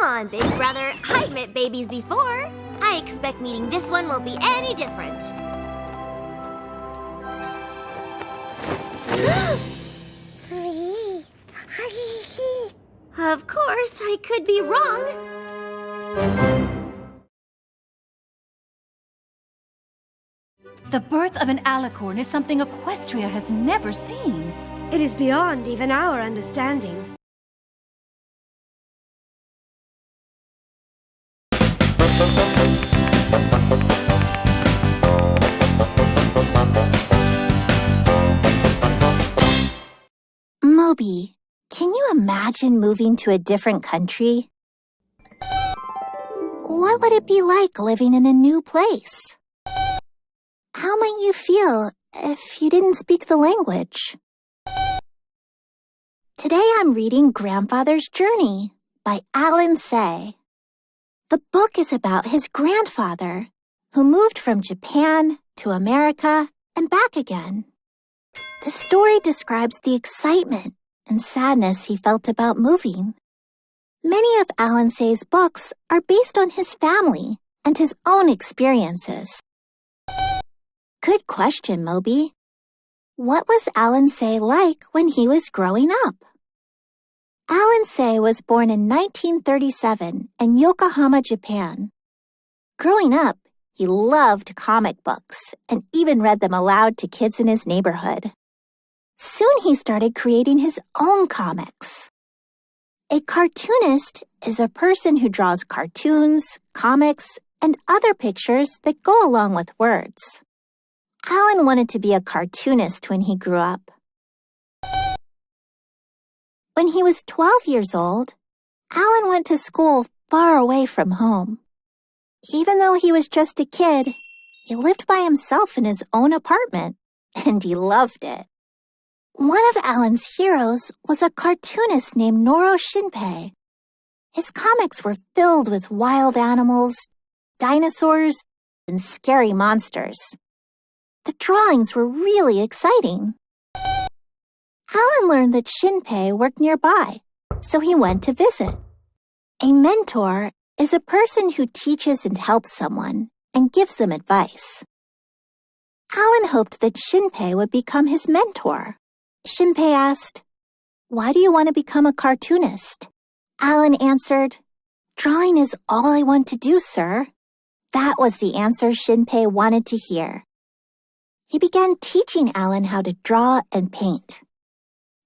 on, big brother. I've met babies before. I expect meeting this one will be any different. Of course, I could be wrong. The birth of an alicorn is something Equestria has never seen. It is beyond even our understanding. Moby, can you imagine moving to a different country? What would it be like living in a new place? How might you feel if you didn't speak the language? Today I'm reading Grandfather's Journey by Alan Say. The book is about his grandfather, who moved from Japan to America and back again. The story describes the excitement and sadness he felt about moving. Many of Alan Say's books are based on his family and his own experiences. Good question, Moby. What was Alan Say like when he was growing up? Alan Say was born in 1937 in Yokohama, Japan. Growing up, he loved comic books and even read them aloud to kids in his neighborhood. Soon he started creating his own comics. A cartoonist is a person who draws cartoons, comics, and other pictures that go along with words. Alan wanted to be a cartoonist when he grew up. When he was 12 years old, Alan went to school far away from home. Even though he was just a kid, he lived by himself in his own apartment, and he loved it. One of Alan's heroes was a cartoonist named Noro Shinpei. His comics were filled with wild animals, dinosaurs, and scary monsters. The drawings were really exciting. Alan learned that Shinpei worked nearby, so he went to visit. A mentor is a person who teaches and helps someone and gives them advice. Alan hoped that Shinpei would become his mentor. Shinpei asked, "Why do you want to become a cartoonist?" Alan answered, "Drawing is all I want to do, sir." That was the answer Shinpei wanted to hear. He began teaching Alan how to draw and paint.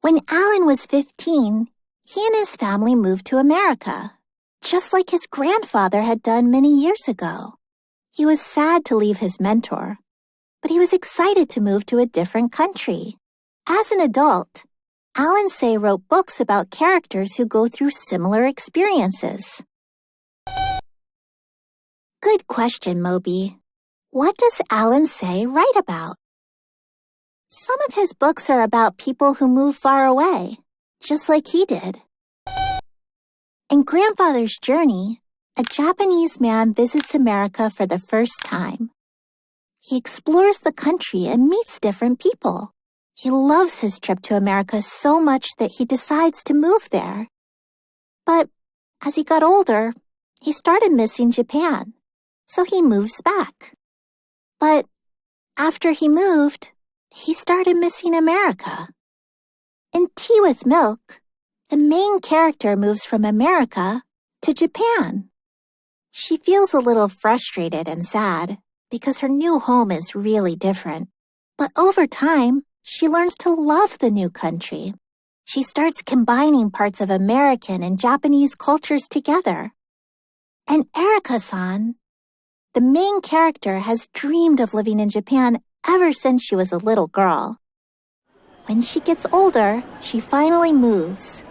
When Alan was 15, he and his family moved to America, just like his grandfather had done many years ago. He was sad to leave his mentor, but he was excited to move to a different country. As an adult, Alan Say wrote books about characters who go through similar experiences. Good question, Moby. What does Alan Say write about? Some of his books are about people who move far away, just like he did. In Grandfather's Journey, a Japanese man visits America for the first time. He explores the country and meets different people. He loves his trip to America so much that he decides to move there. But as he got older, he started missing Japan, so he moves back. But after he moved, he started missing America. In Tea with Milk, the main character moves from America to Japan. She feels a little frustrated and sad because her new home is really different. But over time, she learns to love the new country. She starts combining parts of American and Japanese cultures together. And Erika-san, the main character, has dreamed of living in Japan ever since she was a little girl. When she gets older, she finally moves,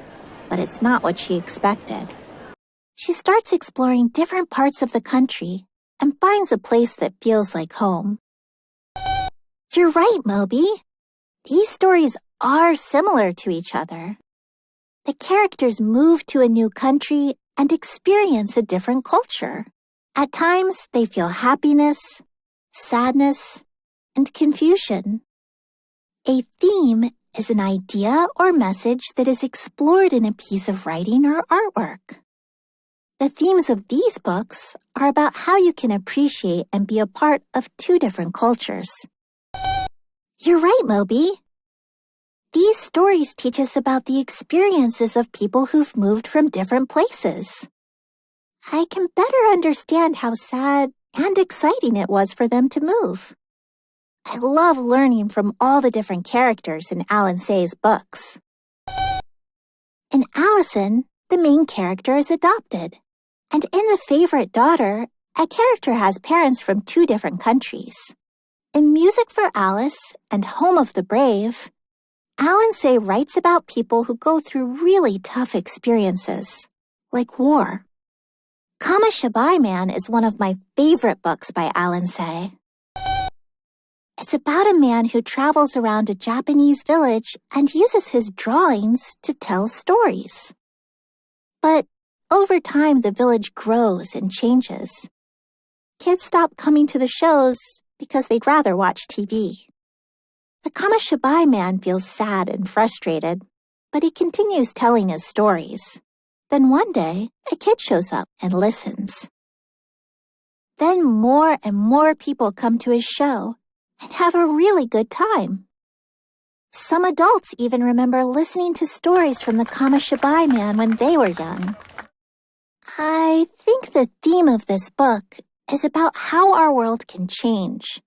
but it's not what she expected. She starts exploring different parts of the country and finds a place that feels like home. You're right, Moby. These stories are similar to each other. The characters move to a new country and experience a different culture. At times, they feel happiness, sadness, and confusion. A theme is an idea or message that is explored in a piece of writing or artwork. The themes of these books are about how you can appreciate and be a part of two different cultures. You're right, Moby. These stories teach us about the experiences of people who've moved from different places. I can better understand how sad and exciting it was for them to move. I love learning from all the different characters in Alan Say's books. In Allison, the main character is adopted. And in The Favorite Daughter, a character has parents from two different countries. In Music for Alice and Home of the Brave, Alan Say writes about people who go through really tough experiences, like war. Kamashibai Man is one of my favorite books by Alan Say. It's about a man who travels around a Japanese village and uses his drawings to tell stories. But over time, the village grows and changes. Kids stop coming to the shows because they'd rather watch TV. The Kamashibai Man feels sad and frustrated, but he continues telling his stories. Then one day, a kid shows up and listens. Then more and more people come to his show and have a really good time. Some adults even remember listening to stories from the Kamashibai Man when they were young. I think the theme of this book is about how our world can change,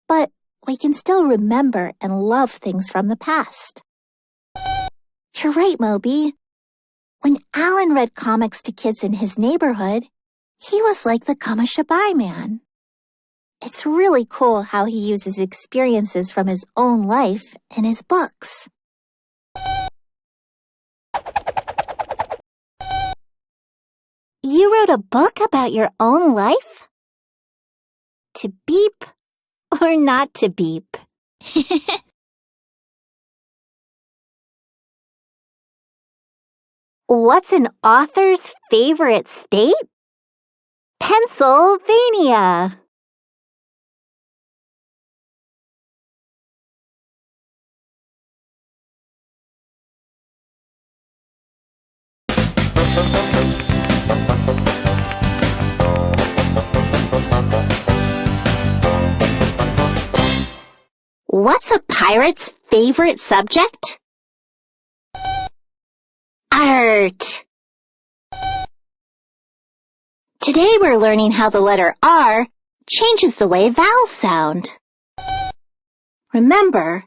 but we can still remember and love things from the past. You're right, Moby. When Alan read comics to kids in his neighborhood, he was like the Kamashibai Man. It's really cool how he uses experiences from his own life in his books. You wrote a book about your own life? To beep or not to beep? What's an author's favorite state? Pennsylvania. What's a pirate's favorite subject? Art. Today we're learning how the letter R changes the way vowels sound. Remember,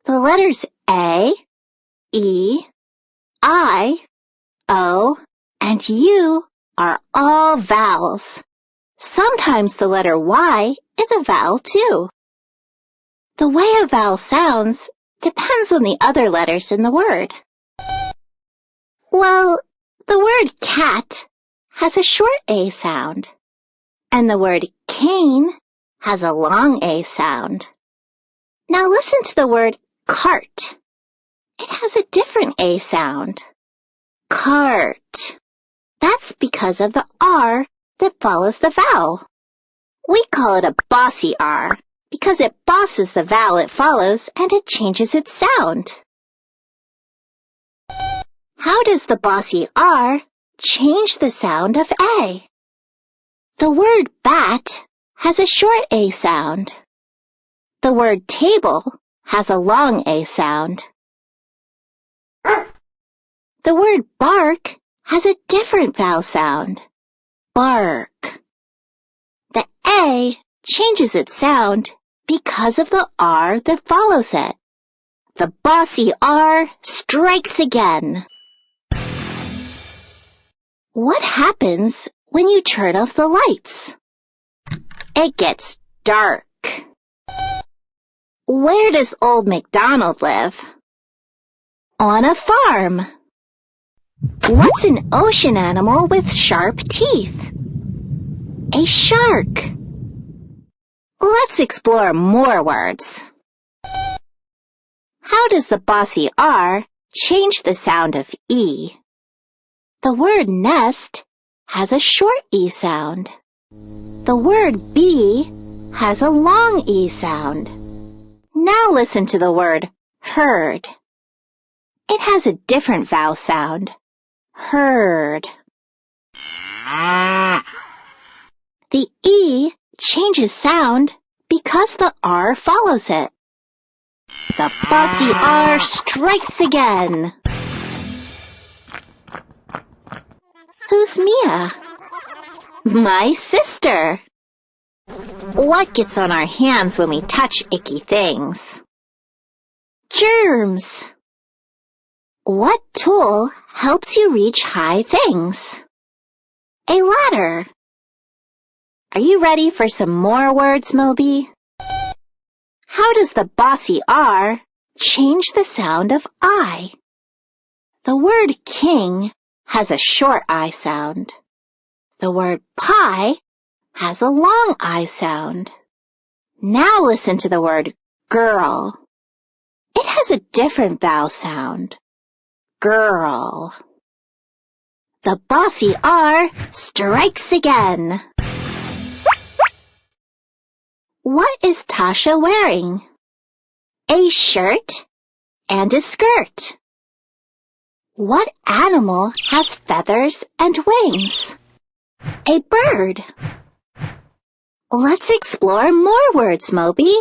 the letters A, E, I, O, and U are all vowels. Sometimes the letter Y is a vowel too. The way a vowel sounds depends on the other letters in the word. Well, the word cat has a short A sound, and the word cane has a long A sound. Now listen to the word cart. It has a different A sound. Cart. That's because of the R that follows the vowel. We call it a bossy R because it bosses the vowel it follows and it changes its sound. How does the bossy R change the sound of A? The word bat has a short A sound. The word table has a long A sound. The word bark has a different vowel sound. Bark. The A changes its sound because of the R that follows it. The bossy R strikes again. What happens when you turn off the lights? It gets dark. Where does Old MacDonald live? On a farm. What's an ocean animal with sharp teeth? A shark. Let's explore more words. How does the bossy R change the sound of E? The word nest has a short E sound. The word bee has a long E sound. Now listen to the word herd. It has a different vowel sound. Herd. The E changes sound because the R follows it. The bossy R strikes again. Who's Mia? My sister. What gets on our hands when we touch icky things? Germs. What tool helps you reach high things? A ladder. Are you ready for some more words, Moby? How does the bossy R change the sound of I? The word king has a short I sound. The word pie has a long I sound. Now listen to the word girl. It has a different vowel sound. Girl. The bossy R strikes again. What is Tasha wearing? A shirt and a skirt. What animal has feathers and wings? A bird. Let's explore more words, Moby.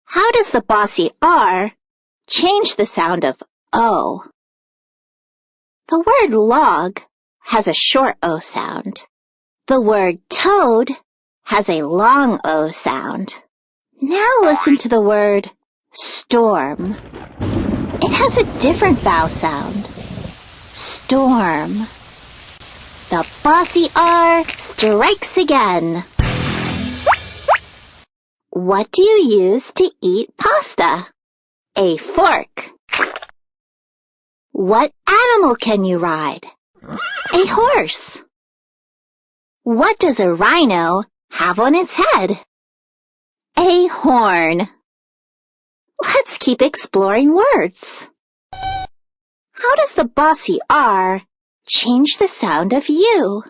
How does the bossy R change the sound of O? The word log has a short O sound. The word toad has a long O sound. Now listen to the word storm. It has a different vowel sound. Storm. The bossy R strikes again. What do you use to eat pasta? A fork. What animal can you ride? A horse. What does a rhino have on its head? A horn. Let's keep exploring words. How does the bossy R change the sound of U?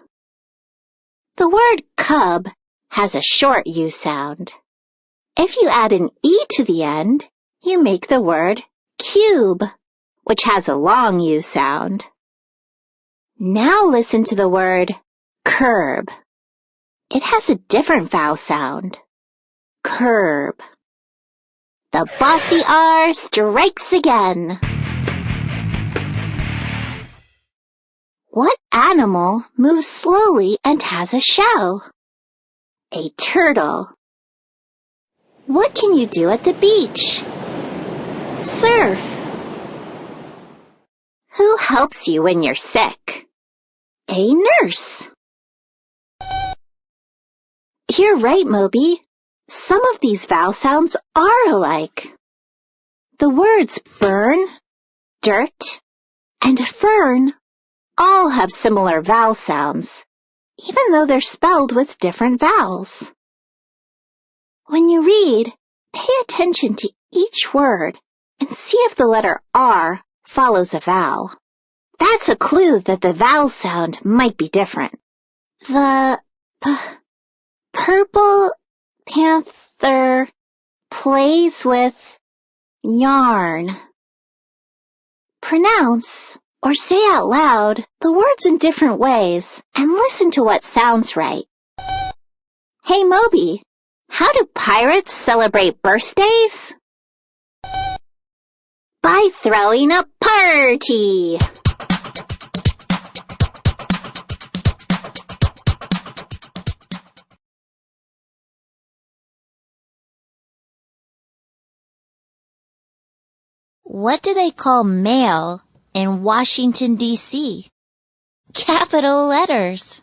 The word cub has a short U sound. If you add an E to the end, you make the word cube, which has a long U sound. Now listen to the word curb. It has a different vowel sound. Curb. The bossy R strikes again. What animal moves slowly and has a shell? A turtle. What can you do at the beach? Surf. Who helps you when you're sick? A nurse. You're right, Moby. Some of these vowel sounds are alike. The words burn, dirt, and fern all have similar vowel sounds, even though they're spelled with different vowels. When you read, pay attention to each word and see if the letter R follows a vowel. That's a clue that the vowel sound might be different. The purple panther plays with yarn. Pronounce or say out loud the words in different ways and listen to what sounds right. Hey Moby, how do pirates celebrate birthdays? By throwing a party. What do they call mail in Washington, D.C.? Capital letters.